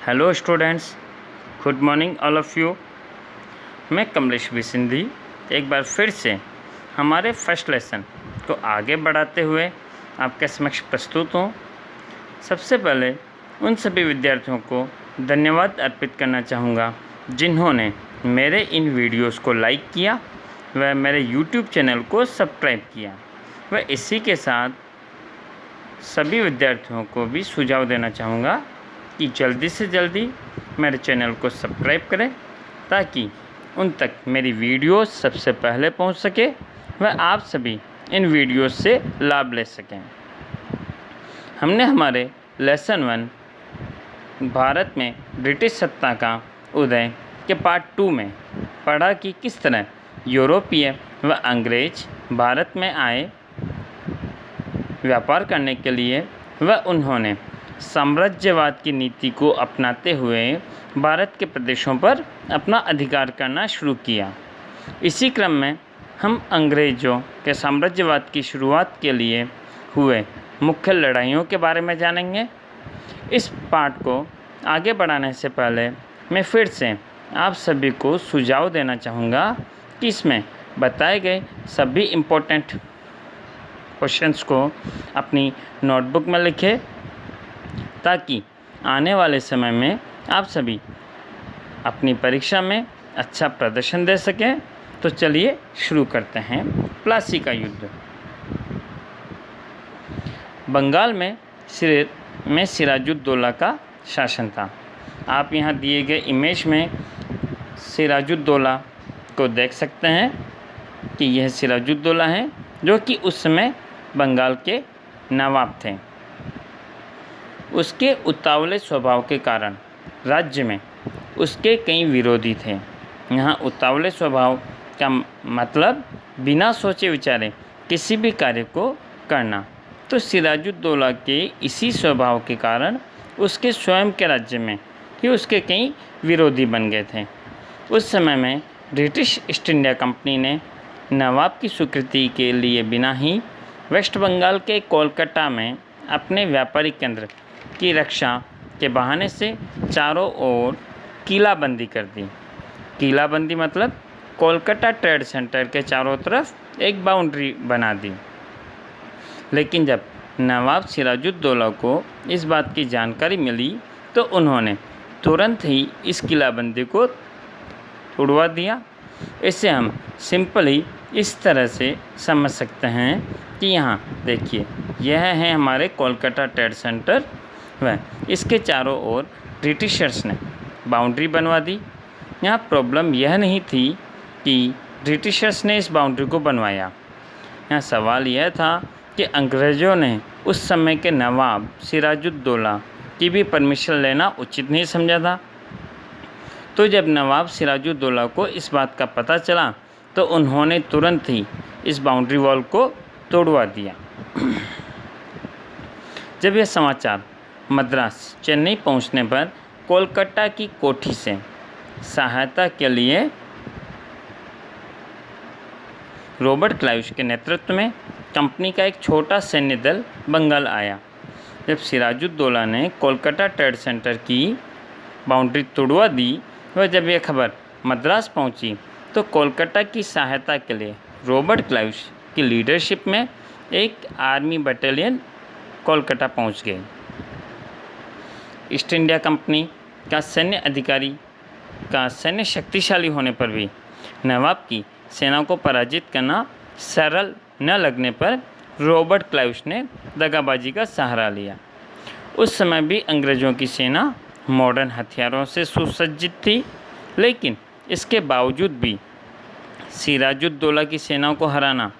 Hello students, good morning all of you. मैं कमलेश बिसिंधी एक बार फिर से हमारे फर्स्ट लेसन को आगे बढ़ाते हुए आपके समक्ष प्रस्तुत हूँ। सबसे पहले उन सभी विद्यार्थियों को धन्यवाद अर्पित करना चाहूँगा जिन्होंने मेरे इन वीडियोस को लाइक किया व मेरे यूट्यूब चैनल को सब्सक्राइब किया। व इसी के साथ सभी विद्यार्थियों को भी सुझाव देना चाहूँगा कि जल्दी से जल्दी मेरे चैनल को सब्सक्राइब करें ताकि उन तक मेरी वीडियो सबसे पहले पहुंच सके व आप सभी इन वीडियोस से लाभ ले सकें। हमने हमारे लेसन 1 भारत में ब्रिटिश सत्ता का उदय के पार्ट 2 में पढ़ा कि किस तरह यूरोपीय व अंग्रेज भारत में आए व्यापार करने के लिए व उन्होंने साम्राज्यवाद की नीति को अपनाते हुए भारत के प्रदेशों पर अपना अधिकार करना शुरू किया। इसी क्रम में हम अंग्रेज़ों के साम्राज्यवाद की शुरुआत के लिए हुए मुख्य लड़ाइयों के बारे में जानेंगे। इस पाठ को आगे बढ़ाने से पहले मैं फिर से आप सभी को सुझाव देना चाहूँगा कि इसमें बताए गए सभी इम्पोर्टेंट क्वेश्चंस को अपनी नोटबुक में लिखें ताकि आने वाले समय में आप सभी अपनी परीक्षा में अच्छा प्रदर्शन दे सकें। तो चलिए शुरू करते हैं। प्लासी का युद्ध। बंगाल में सिराजुद्दौला का शासन था। आप यहाँ दिए गए इमेज में सिराजुद्दौला को देख सकते हैं कि यह सिराजुद्दौला है जो कि उस समय बंगाल के नवाब थे। उसके उतावले स्वभाव के कारण राज्य में उसके कई विरोधी थे। यहाँ उतावले स्वभाव का मतलब बिना सोचे विचारे किसी भी कार्य को करना। तो सिराजुद्दौला के इसी स्वभाव के कारण उसके स्वयं के राज्य में ही उसके कई विरोधी बन गए थे। उस समय में ब्रिटिश ईस्ट इंडिया कंपनी ने नवाब की स्वीकृति के लिए बिना ही वेस्ट बंगाल के कोलकाता में अपने व्यापारिक केंद्र की रक्षा के बहाने से चारों ओर किलाबंदी कर दी। किलाबंदी मतलब कोलकाता ट्रेड सेंटर के चारों तरफ एक बाउंड्री बना दी। लेकिन जब नवाब सिराजुद्दौला को इस बात की जानकारी मिली तो उन्होंने तुरंत ही इस किलाबंदी को उड़वा दिया। इससे हम सिंपल ही इस तरह से समझ सकते हैं कि यहाँ देखिए, यह है हमारे कोलकाता ट्रेड सेंटर व इसके चारों ओर ब्रिटिशर्स ने बाउंड्री बनवा दी। यहाँ प्रॉब्लम यह नहीं थी कि ब्रिटिशर्स ने इस बाउंड्री को बनवाया। यहाँ सवाल यह था कि अंग्रेज़ों ने उस समय के नवाब सिराजुद्दौला की भी परमिशन लेना उचित नहीं समझा था। तो जब नवाब सिराजुद्दौला को इस बात का पता चला तो उन्होंने तुरंत ही इस बाउंड्री वॉल को तोड़वा दिया। जब यह समाचार मद्रास चेन्नई पहुंचने पर कोलकाता की कोठी से सहायता के लिए रॉबर्ट क्लाइव के नेतृत्व में कंपनी का एक छोटा सैन्य दल बंगाल आया। जब सिराजुद्दौला ने कोलकाता ट्रेड सेंटर की बाउंड्री तोड़वा दी व जब यह खबर मद्रास पहुंची तो कोलकाता की सहायता के लिए रॉबर्ट क्लाइव की लीडरशिप में एक आर्मी बटालियन कोलकाता पहुंच गई। ईस्ट इंडिया कंपनी का सैन्य अधिकारी का सैन्य शक्तिशाली होने पर भी नवाब की सेना को पराजित करना सरल न लगने पर रॉबर्ट क्लाइव ने दगाबाजी का सहारा लिया। उस समय भी अंग्रेज़ों की सेना मॉडर्न हथियारों से सुसज्जित थी, लेकिन इसके बावजूद भी सिराजुद्दौला की सेना को हराना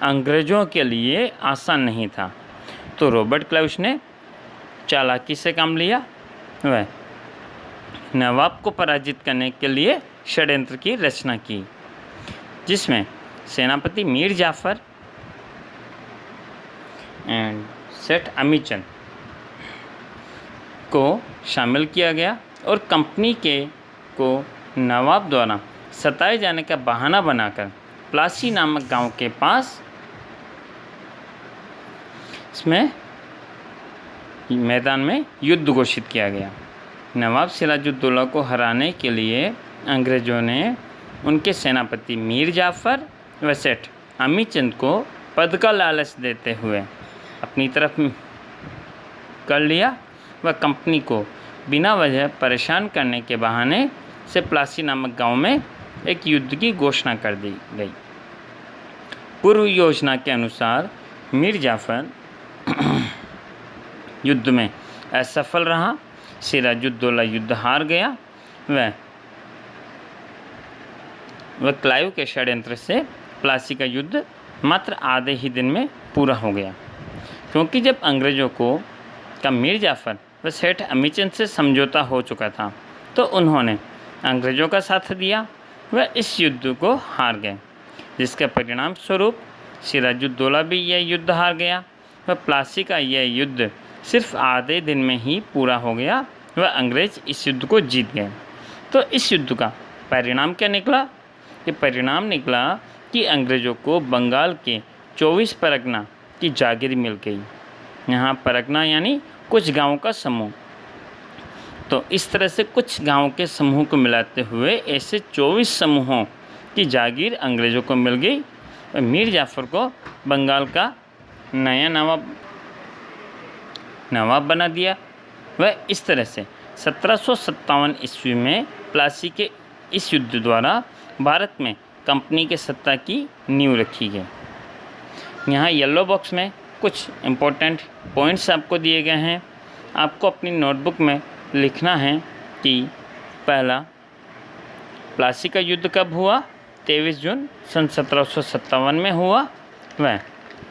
अंग्रेज़ों के लिए आसान नहीं था। तो रॉबर्ट क्लाइव ने चालाकी से काम लिया व नवाब को पराजित करने के लिए षड्यंत्र की रचना की, जिसमें सेनापति मीर जाफ़र एंड सेठ अमीचंद को शामिल किया गया और कंपनी को नवाब द्वारा सताए जाने का बहाना बनाकर प्लासी नामक गांव के पास इसमें मैदान में युद्ध घोषित किया गया। नवाब सिराजुद्दौला को हराने के लिए अंग्रेज़ों ने उनके सेनापति मीर जाफ़र व सेठ अमीचंद को पद का लालच देते हुए अपनी तरफ कर लिया। वह कंपनी को बिना वजह परेशान करने के बहाने से प्लासी नामक गांव में एक युद्ध की घोषणा कर दी गई। पूर्व योजना के अनुसार मीर जाफ़र युद्ध में असफल रहा। सिराजुद्दौला युद्ध हार गया। वह क्लाइव के षड्यंत्र से प्लासी का युद्ध मात्र आधे ही दिन में पूरा हो गया, क्योंकि जब अंग्रेज़ों को का मीर जाफ़र व सेठ अमीचंद से समझौता हो चुका था तो उन्होंने अंग्रेज़ों का साथ दिया। वह इस युद्ध को हार गए, जिसके परिणाम स्वरूप सिराजुद्दौला भी यह युद्ध हार गया। वह प्लासी का यह युद्ध सिर्फ आधे दिन में ही पूरा हो गया। वह अंग्रेज़ इस युद्ध को जीत गए। तो इस युद्ध का परिणाम क्या निकला? ये परिणाम निकला कि अंग्रेज़ों को बंगाल के 24 परगना की जागीर मिल गई। यहाँ परगना यानी कुछ गांवों का समूह। तो इस तरह से कुछ गांवों के समूह को मिलाते हुए ऐसे 24 समूहों की जागीर अंग्रेज़ों को मिल गई। और मीर जाफ़र को बंगाल का नया नवाब बना दिया। वह इस तरह से 1757 ईस्वी में प्लासी के इस युद्ध द्वारा भारत में कंपनी के सत्ता की नींव रखी गई। यहाँ येलो बॉक्स में कुछ इम्पोर्टेंट पॉइंट्स आपको दिए गए हैं। आपको अपनी नोटबुक में लिखना है कि पहला, प्लासी का युद्ध कब हुआ? 23 जून सन 1757 में हुआ। वह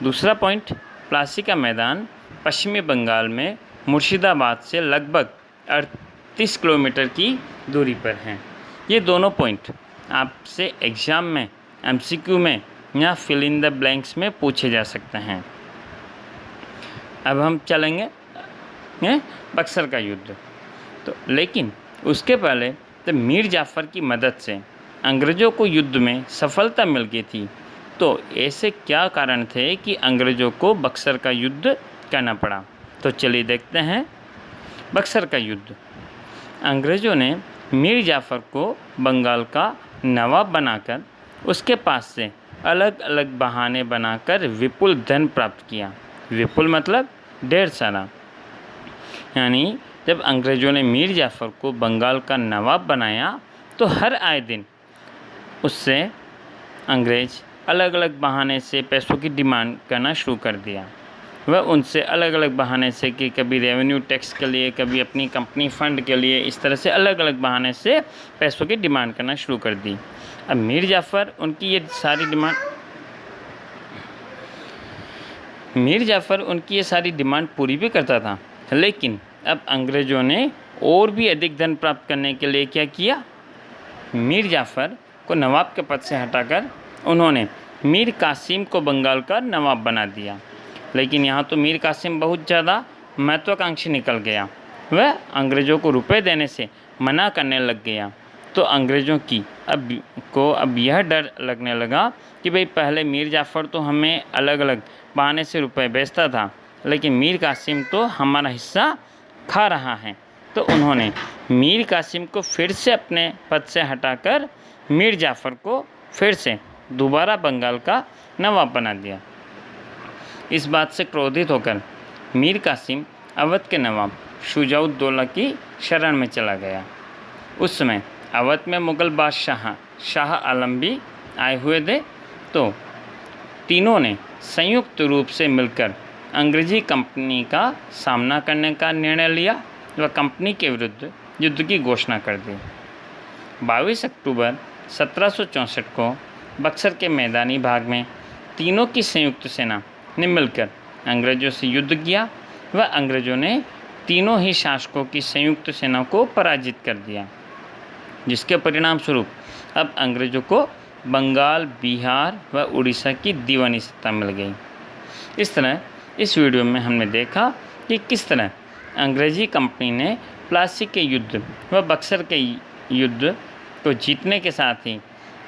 दूसरा पॉइंट, प्लासी का मैदान पश्चिमी बंगाल में मुर्शिदाबाद से लगभग 38 किलोमीटर की दूरी पर हैं। ये दोनों पॉइंट आपसे एग्ज़ाम में MCQ में या फिल इन द ब्लैंक्स में पूछे जा सकते हैं। अब हम चलेंगे बक्सर का युद्ध। तो लेकिन उसके पहले जब मीर जाफ़र की मदद से अंग्रेज़ों को युद्ध में सफलता मिल गई थी, तो ऐसे क्या कारण थे कि अंग्रेज़ों को बक्सर का युद्ध करना पड़ा? तो चलिए देखते हैं। बक्सर का युद्ध। अंग्रेज़ों ने मीर जाफ़र को बंगाल का नवाब बनाकर उसके पास से अलग अलग बहाने बनाकर विपुल धन प्राप्त किया। विपुल मतलब ढेर सारा। यानी जब अंग्रेज़ों ने मीर जाफ़र को बंगाल का नवाब बनाया तो हर आए दिन उससे अंग्रेज़ अलग अलग बहाने से पैसों की डिमांड करना शुरू कर दिया। वह उनसे अलग अलग बहाने से कि कभी रेवेन्यू टैक्स के लिए, कभी अपनी कंपनी फ़ंड के लिए, इस तरह से अलग अलग बहाने से पैसों की डिमांड करना शुरू कर दी। अब मीर जाफ़र उनकी ये सारी डिमांड पूरी भी करता था, लेकिन अब अंग्रेज़ों ने और भी अधिक धन प्राप्त करने के लिए क्या किया? मीर जाफ़र को नवाब के पद से हटाकर उन्होंने मीर कासिम को बंगाल का नवाब बना दिया। लेकिन यहाँ तो मीर कासिम बहुत ज़्यादा महत्वाकांक्षी निकल गया। वह अंग्रेज़ों को रुपए देने से मना करने लग गया। तो अंग्रेज़ों की अब यह डर लगने लगा कि भाई पहले मीर जाफ़र तो हमें अलग अलग बहाने से रुपए बेचता था, लेकिन मीर कासिम तो हमारा हिस्सा खा रहा है। तो उन्होंने मीर कासिम को फिर से अपने पद से हटाकर मीर जाफ़र को फिर से दोबारा बंगाल का नवाब बना दिया। इस बात से क्रोधित होकर मीर कासिम अवध के नवाब शुजाउद्दौला की शरण में चला गया। उस समय अवध में मुग़ल बादशाह शाह आलम भी आए हुए थे। तो तीनों ने संयुक्त रूप से मिलकर अंग्रेज़ी कंपनी का सामना करने का निर्णय लिया व कंपनी के विरुद्ध युद्ध की घोषणा कर दी। 22 अक्टूबर 1764 को बक्सर के मैदानी भाग में तीनों की संयुक्त सेना ने मिलकर अंग्रेज़ों से युद्ध किया व अंग्रेज़ों ने तीनों ही शासकों की संयुक्त सेना को पराजित कर दिया, जिसके परिणाम स्वरूप अब अंग्रेज़ों को बंगाल, बिहार व उड़ीसा की दीवानी सत्ता मिल गई। इस तरह इस वीडियो में हमने देखा कि किस तरह अंग्रेज़ी कंपनी ने प्लासी के युद्ध व बक्सर के युद्ध को जीतने के साथ ही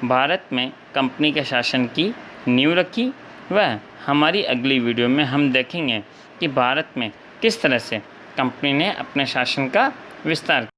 भारत में कंपनी के शासन की नींव रखी। वह हमारी अगली वीडियो में हम देखेंगे कि भारत में किस तरह से कंपनी ने अपने शासन का विस्तार किया।